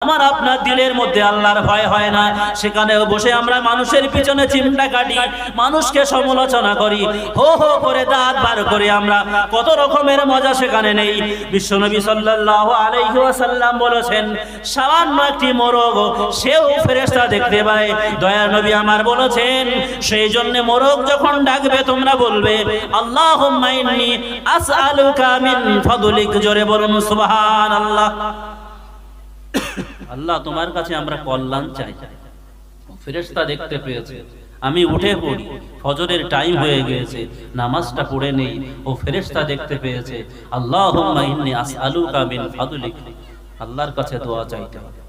আমার আপনার দিলের মধ্যে আল্লাহর ভয় হয় না, সেখানেও বসে আমরা মানুষের পিছনে চিমটা কাটি, মানুষকে সমালোচনা করি, হো হো করে দাঁত বার করে আমরা কত রকমের মজা সেখানে নেই। বিশ্বনবী সাল্লাল্লাহু আলাইহি ওয়াসাল্লাম বলেছেন, সামান্য একটি মোরগ সেও ফেরেশতা দেখতে পায়। দয়ার নবী আমার বলেছেন, সেই জন্য মোরগ যখন ডাকবে তোমরা বলবে আল্লাহুম্মা ইন্নী আসআলুকা মিন ফাদলিক। জোরে বলুন সুবহানাল্লাহ। আল্লাহ তোমার কাছে আমরা কল্যাণ চাই। ফেরেশতা দেখতে পেয়েছে, আমি উঠে পড়ি, ফজরের টাইম হয়ে গিয়েছে, নামাজটা পড়ে নেই, ও ফেরেশতা দেখতে পেয়েছে, আল্লাহুম্মা ইন্নী আসআলুকা মিন ফাদলিক। আল্লাহর কাছে দোয়া চাইতে হবে।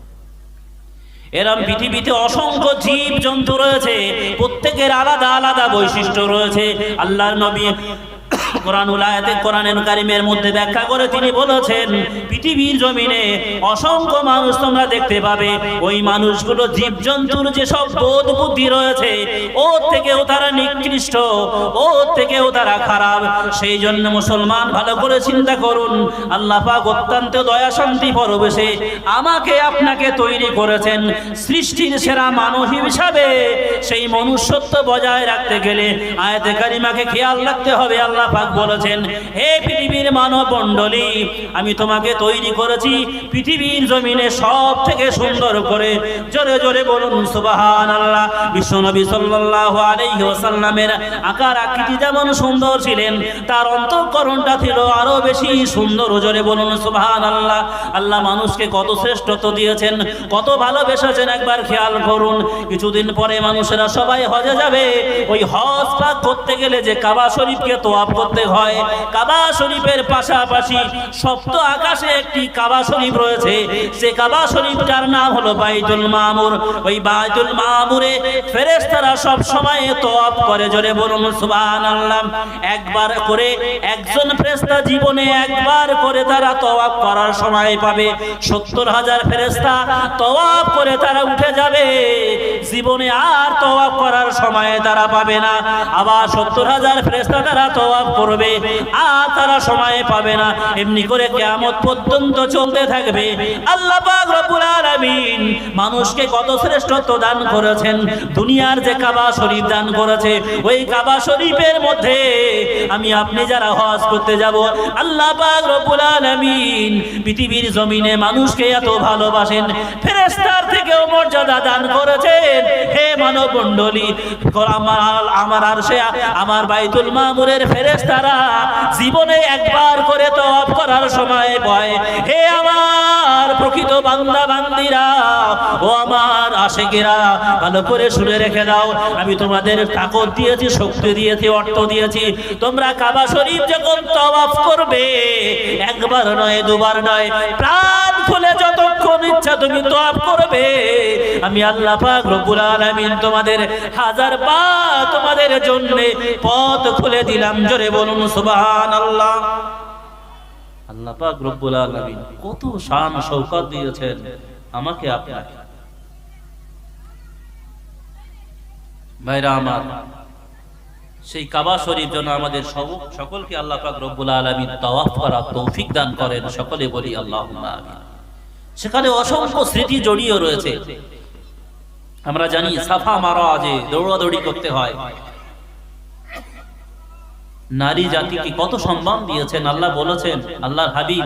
এরম পৃথিবীতে অসংখ্য জীব জন্তু রয়েছে, প্রত্যেকের আলাদা আলাদা বৈশিষ্ট্য রয়েছে। আল্লাহর নবী কোরআনুল আয়াতে কোরআনুল কারীমের মধ্যে ব্যাখ্যা করে তিনি বলেছেন, পৃথিবীর জমিনে অসংখ্য মানুষ তোমরা দেখতে পাবে, ওই মানুষগুলো জীবজন্তুর যে সব বোধ বুদ্ধি রয়েছে ওর থেকেও তারা নিকৃষ্ট, ওর থেকেও তারা খারাপ। সেই জন্য মুসলমান ভালো করে চিন্তা করুন, আল্লাহ পাক অত্যন্ত দয়া শান্তি পরবেশে আমাকে আপনাকে তৈরি করেছেন সৃষ্টির সেরা মানব হিসাবে। সেই মনুষ্যত্ব বজায় রাখতে গেলে আয়াতে কারিমাকে খেয়াল রাখতে হবে। আল্লাহ পাক বলেছেন, হে পৃথিবীর মানব মণ্ডলী, আমি তোমাকে তৈরি করেছি পৃথিবীর জমিনে সব থেকে সুন্দর করে। জোরে জোরে বলুন সুবহানাল্লাহ। বিশ্বনবী সাল্লাল্লাহু আলাইহি ওয়াসাল্লামের আকার আকৃতি যেমন সুন্দর ছিলেন, তার অন্তঃকরণটা ছিল আরো বেশি সুন্দর। জোরে বলুন সুবহানাল্লাহ। আল্লাহ মানুষকে কত শ্রেষ্ঠত্ব দিয়েছেন, কত ভালোবেসেছেন, একবার খেয়াল করুন। কিছুদিন পরে মানুষেরা সবাই হজে যাবে। ওই হজ পাক করতে গেলে যে কাবা শরীফকে তোয়াফ করতে হয়, কাবা শরীফের পাশাপাশি সপ্ত আকাশে একটি কাবা শরীফ রয়েছে, সে কাবা শরীফটার নাম হলো বাইতুল মামুর। ওই বাইতুল মামুরে ফেরেশতারা সব সময় তোয়াফ করে। জোরে বলুন সুবহানাল্লাহ। একবার করে একজন ফেরেশতা জীবনে একবার করে তারা তোয়াফ করার সময় পাবে। 70,000 ফেরেশতা তোয়াফ করে তারা উঠে যাবে, জীবনে আর তোয়াফ করার সময় তারা পাবে না। আবার 70,000 ফেরেশতা তারা তোয়াফ করবে, আর তারা সময় পাবে না। এমনি করে কিয়ামত পর্যন্ত চলতে থাকবে। আল্লাহ পাক রব্বুল আলামিন মানুষকে কত শ্রেষ্ঠত্ব দান করেছেন। দুনিয়ার যে কাবা শরীফ দান করেছে, ওই কাবা শরীফের মধ্যে আমি আপনি যারা হজ করতে যাব, আল্লাহ পাক রব্বুল আলামিন পৃথিবীর জমিনে মানুষকে এত ভালোবাসেন, ফেরেশতার থেকেও মর্যাদা দান করেছেন। হে মানব মণ্ডলী, আমার আরশে আমার বাইতুল মামুরের ফেরেশতারা জীবনে একবার করে তওয়াফ করার সময় পায়। হে আমার প্রকৃত বান্দা বান্দিরা, ও আমার আশিকেরা, ভালো করে শুনে রেখে দাও। আমি তোমাদের তাকত দিয়েছি, শক্তি দিয়েছি, অর্থ দিয়েছি। তোমরা কাবা শরীফ যখন তওয়াফ করবে, একবার নয় দুবার নয়, প্রাণ খুলে যতক্ষণ ইচ্ছা তুমি তওয়াফ করবে, আমি আল্লাহ পাক রব্বুল আলামিন তোমাদের হাজার পা তোমাদের জন্য পথ খুলে দিলাম। জোরে বলুন সুবহানাল্লাহ। আল্লাহ পাক রব্বুল আলামিন কত শান শৌকত দিয়েছেন আমাকে আপনাকে। ভাইরা আমার, সেই কাবা শরীফ যেন আমাদের সকলকে আল্লাহ পাক রব্বুল আলামিন তাওয়াফ করার তৌফিক দান করেন। সকলে বলি আল্লাহুম্মা আমিন। সেখানে অসংখ্য স্মৃতি জড়িয়ে রয়েছে। আমরা জানি সাফা মারোয়া যে দৌড়াদৌড়ি করতে হয়, নারী জাতিকে কত সম্মান দিয়েছেন আল্লাহ। বলেছেন আল্লাহর হাবিব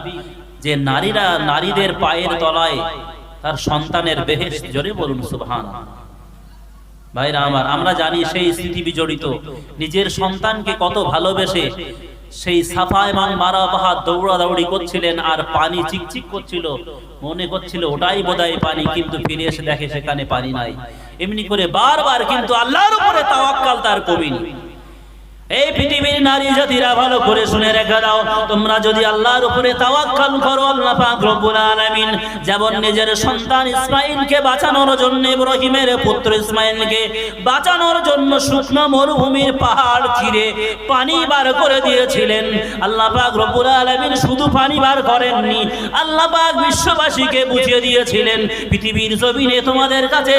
যে নারীরা নারীদের পায়ের তলায় তার সন্তানের বেহেশত। জোরে বলুন সুবহানাল্লাহ। ভাইরা আমার, আমরা জানি সেই স্মৃতি বিজড়িত। নিজের সন্তানকে কত ভালোবেসে সেই সাফা এবং মারোয়া দৌড়াদৌড়ি করছিলেন, আর পানি চিকচিক করছিল, মনে করছিল ওটাই বোধহয় পানি, কিন্তু ফিরে এসে দেখে সেখানে পানি নাই। এমনি করে বারবার কিন্তু আল্লাহর উপরে তাওয়াক্কাল তার কমেনি। এই পৃথিবীর নারী জাতিরা ভালো করে শুনে রেখে দাও, তোমরা যদি আল্লাহর উপরে তাওয়াক্কাল করো, আল্লাহ পাক রব্বুল আলামিন যেমন নিজের সন্তান ইসমাঈলকে বাঁচানোর জন্য, ইব্রাহিমের পুত্র ইসমাঈলকে বাঁচানোর জন্য শুকনো মরুভূমির পাহাড় চিরে পানি বার করে দিয়েছিলেন, আল্লাহ পাক রব্বুল আলামিন শুধু পানি বার করেননি, আল্লাহ পাক বিশ্ববাসীকে বুঝিয়ে দিয়েছিলেন পৃথিবীর জমিনে তোমাদের কাছে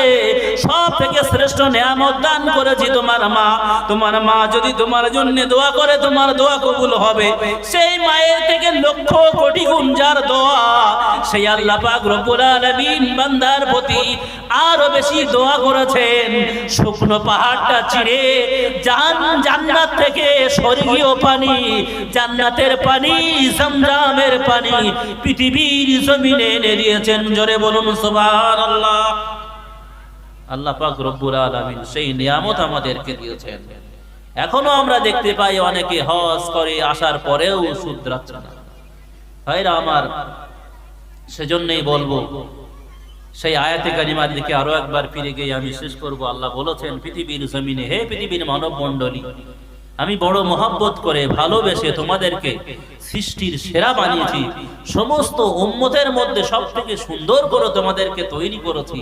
সব থেকে শ্রেষ্ঠ নিয়ামত দান করেছি তোমার মা। তোমার মা যদি তোমার তোমার জন্য দোয়া করে তোমার দোয়া কবুল হবে, সেই মায়ের থেকে লক্ষ কোটি গুণ যার দোয়া, সেই আল্লাহ পাক রব্বুল আলামিন বান্দার প্রতি আরো বেশি দোয়া করেছেন। শুকনো পাহাড়টা চিরে জান্নাত থেকে স্বর্গীয় পানি, জান্নাতের পানি, zamzaমের পানি পৃথিবীর জমিনে এনে দিয়েছেন। জোরে বলুন সুবহানাল্লাহ। আল্লাহ পাক রব্বুল আলামিন সেই নিয়ামত আমাদেরকে দিয়েছেন। এখনো আমরা দেখতে পাই অনেকে হজ করে আসার পরেও শুধরাচ্ছে না। ভাইরা আমার, সেজন্যই বলবো সেই আয়াতে কারিমার দিকে আরো একবার ফিরে গিয়ে আমি শেষ করব। আল্লাহ বলেছেন পৃথিবীর জমিনে, হে পৃথিবীর মানব মণ্ডলী, আমি বড় মহব্বত করে ভালোবেসে তোমাদেরকে সৃষ্টির সেরা বানিয়েছি, সমস্ত উম্মতের মধ্যে সবথেকে সুন্দর করে তোমাদেরকে তৈরি করেছি।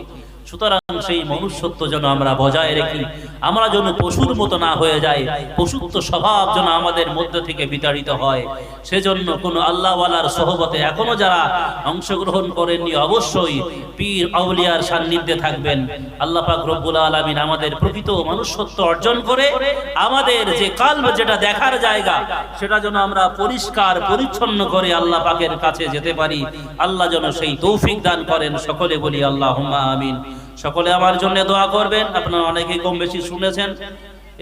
সুতরাং সেই মনুষ্যত্ব যেন আমরা বজায় রাখি, আমরা যেন পশুর মতো না হয়ে যাই, পশুত্ব স্বভাব যেন আমাদের মধ্যে থেকে বিতাড়িত হয়। সেজন্য কোন আল্লাহওয়ালার সহবতে এখনো যারা অংশগ্রহণ করেননি, অবশ্যই পীর আউলিয়ার সান্নিধ্যে থাকবেন। আল্লাহ পাক রব্বুল আলামিন আমাদের প্রকৃত মনুষ্যত্ব অর্জন করে আমাদের যে কালব, যেটা দেখার জায়গা, সেটা যেন আমরা পরিষ্কার পরিচ্ছন্ন করে আল্লাহ পাকের কাছে যেতে পারি। আল্লাহ যেন সেই তৌফিক দান করেন। সকলে বলি আল্লাহুম্মা আমিন। সকলে আমার জন্য দোয়া করবেন। আপনারা অনেকেই কম বেশি শুনেছেন।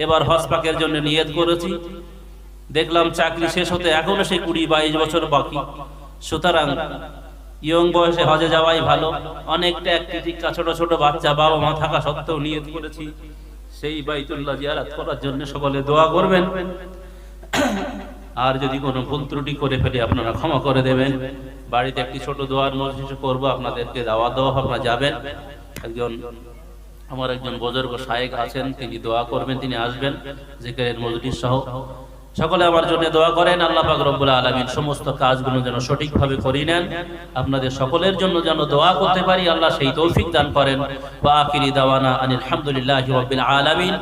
এবার হজ পাকের জন্য নিয়ত করেছি। দেখলাম চাকরি শেষ হতে এখনো সেই 20-22 বছর বাকি। সুতরাং ইয়ং বয়সে হজে যাওয়াই ভালো। অনেকটা অ্যাক্টিভিটি, ছোট ছোট বাচ্চা, বাবা মা থাকা সত্ত্বেও নিয়ত করেছি সেই বাইতুল্লাহ জিয়ারত করার জন্য। সকলে দোয়া করবেন। আর যদি কোনো ভুল ত্রুটি করে ফেলি আপনারা ক্ষমা করে দেবেন। বাড়িতে একটি ছোট দোয়ার মজলিস করবো, আপনাদেরকে দাওয়াত দেওয়া, আপনারা যাবেন। আমার একজন বুজুর্গ শায়েখ আছেন, তিনি দোয়া করবেন, তিনি আসবেন জিকিরের মজলিস সহ। সকলে আমার জন্য দোয়া করেন। আল্লাহ পাক রব্বুল আলামিন সমস্ত কাজগুলো যেন সঠিকভাবে করিয়ে নেন। আপনাদের সকলের জন্য যেন দোয়া করতে পারি, আল্লাহ সেই তৌফিক দান করেন। ওয়া আখিরি দাওয়ানা আনিল হামদুলিল্লাহি রাব্বিল আলামিন।